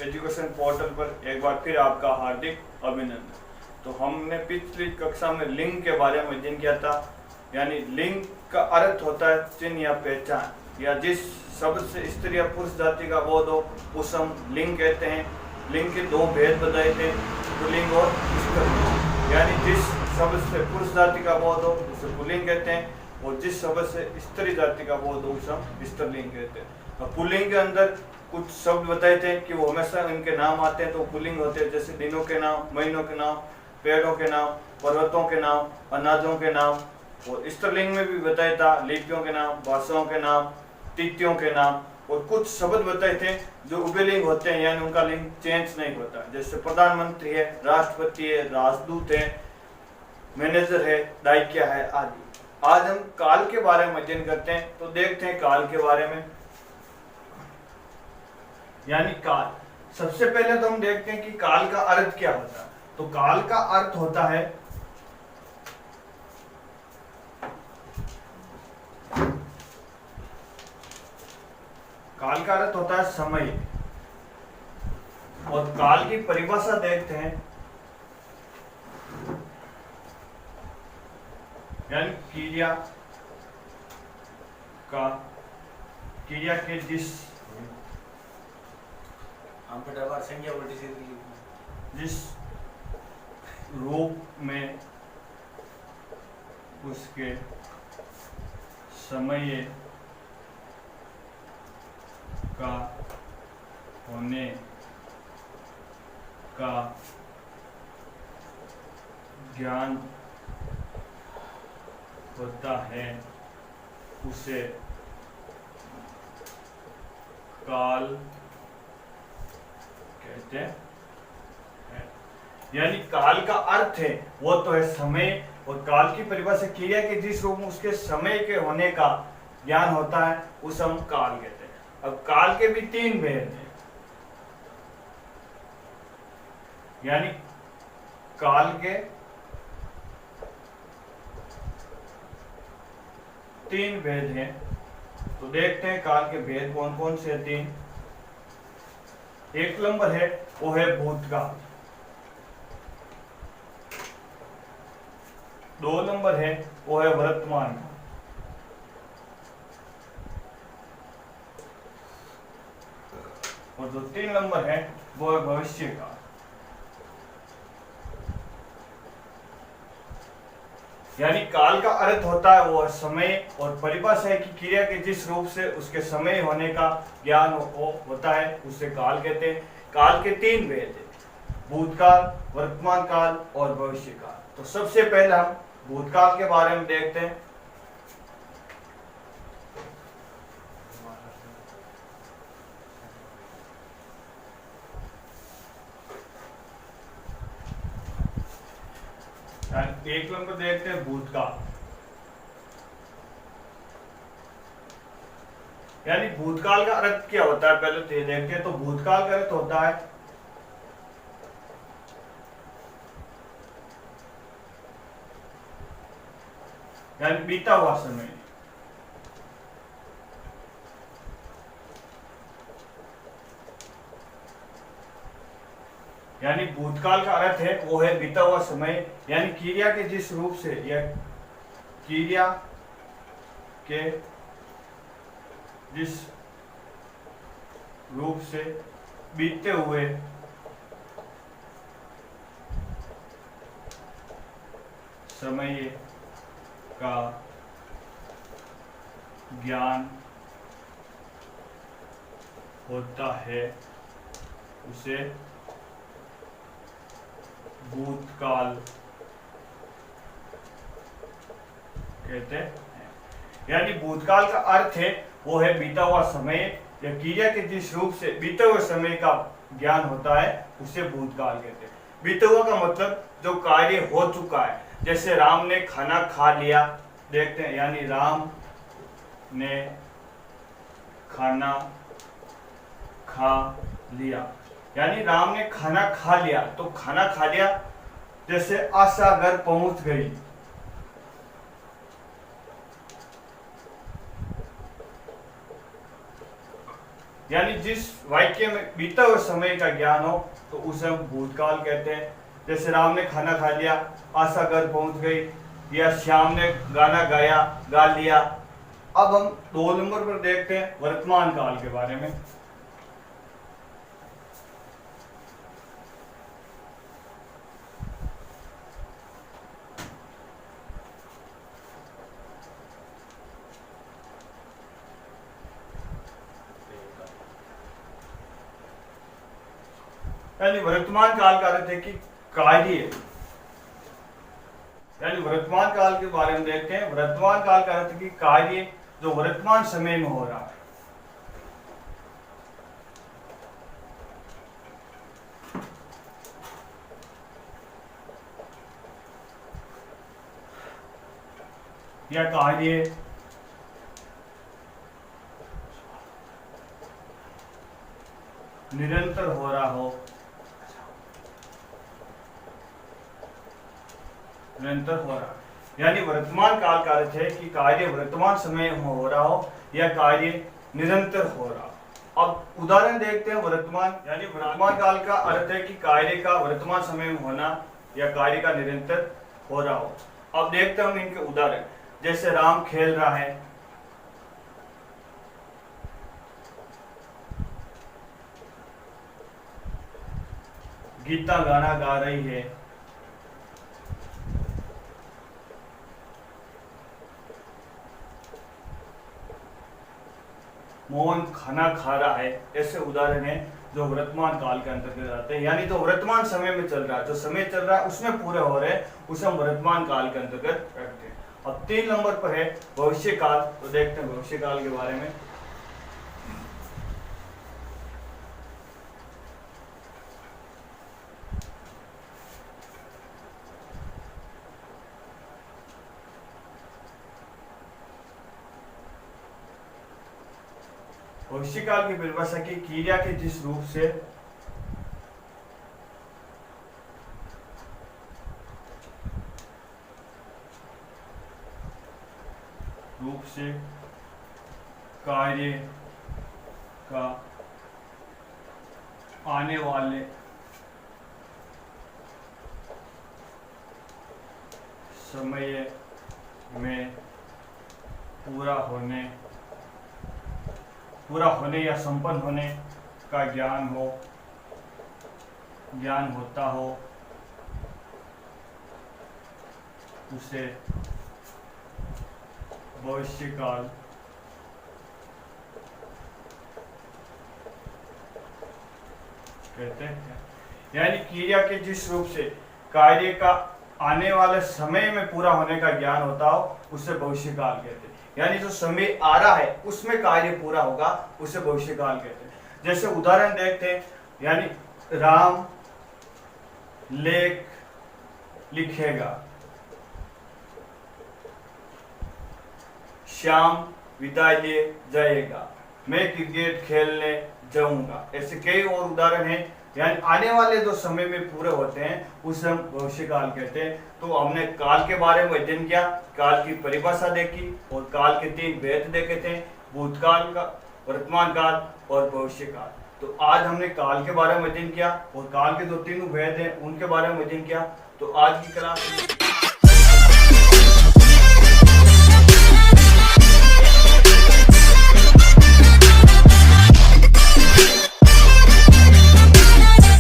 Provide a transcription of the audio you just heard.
Education portal पर एक बार फिर आपका हार्दिक अभिनंदन। तो हमने पिछली कक्षा में लिंग के बारे में अध्ययन किया था। यानी लिंग का अर्थ होता है चिन्ह या पहचान, या जिस शब्द से स्त्री या पुरुष जाति का बोध हो उस हम लिंग कहते हैं। लिंग के दो भेद बताए थे, पुल्लिंग और स्त्रीलिंग। यानी जिस शब्द से पुरुष जाति का बोध हो उसे पुल्लिंग कहते हैं, और जिस शब्द से स्त्री जाति का बोध हो उसे हम स्त्रीलिंग कहते हैं। पुल्लिंग के अंदर कुछ शब्द बताए थे कि वो हमेशा इनके नाम आते हैं तो पुल्लिंग होते हैं, जैसे दिनों के नाम, महीनों के नाम, पेड़ों के नाम, पर्वतों के नाम, अनाजों के नाम। और स्त्रीलिंग में भी बताया था लिपियों के नाम, भाषाओं के नाम, तिथियों के नाम। और कुछ शब्द बताए थे जो उभयलिंग होते हैं, यानी उनका लिंग चेंज नहीं होता, जैसे प्रधानमंत्री है, राष्ट्रपति है, राजदूत है, मैनेजर है, डायिका है आदि। आज हम काल के बारे में अध्ययन करते हैं। तो देखते हैं काल के बारे में। यानी काल, सबसे पहले तो हम देखते हैं कि काल का अर्थ क्या होता है। तो काल का अर्थ होता है समय। और काल की परिभाषा देखते हैं, यानी क्रिया के जिस रूप में उसके समय का होने का ज्ञान होता है उसे काल कहते हैं। यानी काल का अर्थ है वो तो है समय, और काल की परिभाषा क्रिया के जिस रूप में उसके समय के होने का ज्ञान होता है उसे हम काल कहते हैं। अब काल के भी तीन भेद हैं, यानी काल के तीन भेद हैं। तो देखते हैं काल के भेद कौन कौन से हैं। तीन, एक नंबर है वो है भूतकाल, दो नंबर है वो है वर्तमान काल, और जो तीन नंबर है वो है भविष्य काल। यानी काल का अर्थ होता है वो समय, और परिभाषा है कि क्रिया के जिस रूप से उसके समय होने का ज्ञान होता है उसे काल कहते हैं। काल के तीन भेद हैं, भूतकाल, वर्तमान काल और भविष्य काल। तो सबसे पहले हम भूतकाल के बारे में देखते हैं। एक नंबर देखते हैं भूतकाल। यानी भूतकाल का अर्थ क्या होता है पहले तो ये देखते हैं। तो भूतकाल का अर्थ होता है यानी बीता हुआ समय। यानी भूतकाल का अर्थ है वो है बीता हुआ समय, यानी क्रिया के जिस रूप से या क्रिया के जिस रूप से बीतते हुए समय का ज्ञान होता है उसे भूतकाल कहते हैं। यानी भूतकाल का अर्थ है वो है बीता हुआ समय, या क्रिया के जिस रूप से बीते हुए समय का ज्ञान होता है उसे भूतकाल कहते हैं। बीते हुआ का मतलब जो कार्य हो चुका है, जैसे राम ने खाना खा लिया, देखते हैं, यानी राम ने खाना खा लिया, यानी राम ने खाना खा लिया। तो खाना खा लिया जैसे आशा घर पहुंच गई, यानी जिस वाक्य में बीता हुए समय का ज्ञान हो तो उसे हम भूतकाल कहते हैं। जैसे राम ने खाना खा लिया, आशा घर पहुंच गई, या श्याम ने गाना गाया, गा लिया। अब हम 2 नंबर पर देखते हैं वर्तमान काल के बारे में। यानी वर्तमान काल का अर्थ है कि कार्य, यानी वर्तमान काल के बारे में देखते हैं। वर्तमान काल का अर्थ है कि कार्य जो वर्तमान समय में हो रहा है। या कार्य निरंतर हो रहा हो, निरंतर हो रहा है। यानी वर्तमान काल का अर्थ है कि कार्य वर्तमान समय में हो रहा हो या कार्य निरंतर हो रहा हो। अब उदाहरण देखते हैं वर्तमान, यानी वर्तमान काल का अर्थ है कि कार्य का वर्तमान समय में होना या कार्य का निरंतर हो रहा हो। अब देखते हैं हम इनके उदाहरण। जैसे राम खेल रहा है, गीता गाना गा रही है, मोहन खाना खा रहा है। ऐसे उदाहरण है जो वर्तमान काल के अंतर्गत आते हैं। यानी जो वर्तमान समय में चल रहा है, जो समय चल रहा है उसमें पूरे हो रहे हैं, उसे हम वर्तमान काल के अंतर्गत रखते हैं। अब 3 नंबर पर है भविष्य काल। तो देखते हैं भविष्य काल के बारे में। भविष्य काल की परिभाषा की क्रिया के जिस रूप से कार्य का आने वाले समय में पूरा होने या संपन्न होने का ज्ञान होता हो, उसे भविष्य काल कहते हैं। यानी क्रिया के जिस रूप से कार्य का आने वाले समय में पूरा होने का ज्ञान होता हो, उसे भविष्य काल कहते हैं। यानी जो समय आ रहा है उसमें कार्य पूरा होगा, उसे भविष्य काल कहते हैं। जैसे उदाहरण देखते हैं, यानी राम लेख लिखेगा, श्याम विदाई लिए जाएगा, मैं क्रिकेट खेलने जाऊंगा। ऐसे कई और उदाहरण हैं। यानी आने वाले जो समय में पूरे होते हैं उसे हम भविष्य काल कहते हैं। तो हमने काल के बारे में अध्ययन किया, काल की परिभाषा देखी और काल के 3 भेद देखे थे, भूतकाल का, वर्तमान काल और भविष्य काल। तो आज हमने काल के बारे में अध्ययन किया और काल के जो 3 भेद हैं उनके बारे में अध्ययन किया। तो आज की क्लास